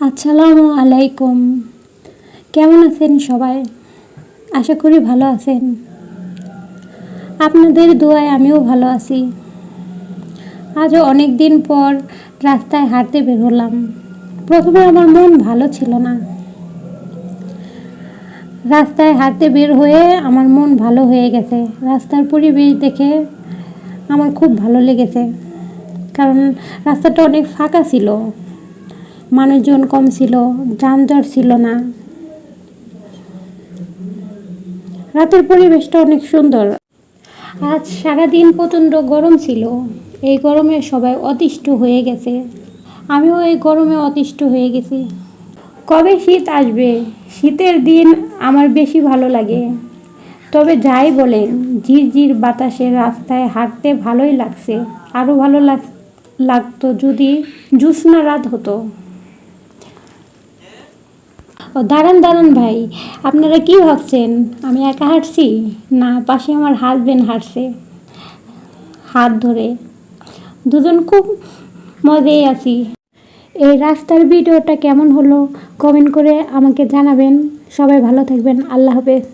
আসসালামু আলাইকুম। কেমন আছেন সবাই? আশা করি ভালো আছেন। আপনাদের দোয়ায় আমিও ভালো আছি। আজও অনেক দিন পর রাস্তায় হাঁটতে বের হলাম। প্রথমে আমার মন ভালো ছিল না। রাস্তায় হাঁটতে বের হয়ে আমার মন ভালো হয়ে গেছে। রাস্তার পরিবেশ দেখে আমার খুব ভালো লেগেছে, কারণ রাস্তাটা অনেক ফাঁকা ছিল, মানুষজন কম ছিল, যানজট ছিল না। রাতের পরিবেশটা অনেক সুন্দর। আজ সারাদিন প্রচণ্ড গরম ছিল। এই গরমে সবাই অতিষ্ঠ হয়ে গেছে। আমিও এই গরমে অতিষ্ঠ হয়ে গেছি। কবে শীত আসবে? শীতের দিন আমার বেশি ভালো লাগে। তবে যাই বলেন, ঝিরঝির বাতাসে রাস্তায় হাঁটতে ভালোই লাগছে। আরও ভালো লাগতো যদি জ্যোৎস্না রাত হতো। ও দাঁড়ান দাঁড়ান ভাই, আপনারা কি ভাবছেন আমি একা হাঁটছি? না, পাশে আমার হাজবেন্ড হাঁটছে হাত ধরে। দুজন খুব মজাই আছি। এই রাস্তার ভিডিওটা কেমন হলো কমেন্ট করে আমাকে জানাবেন। সবাই ভালো থাকবেন। আল্লাহ হাফেজ।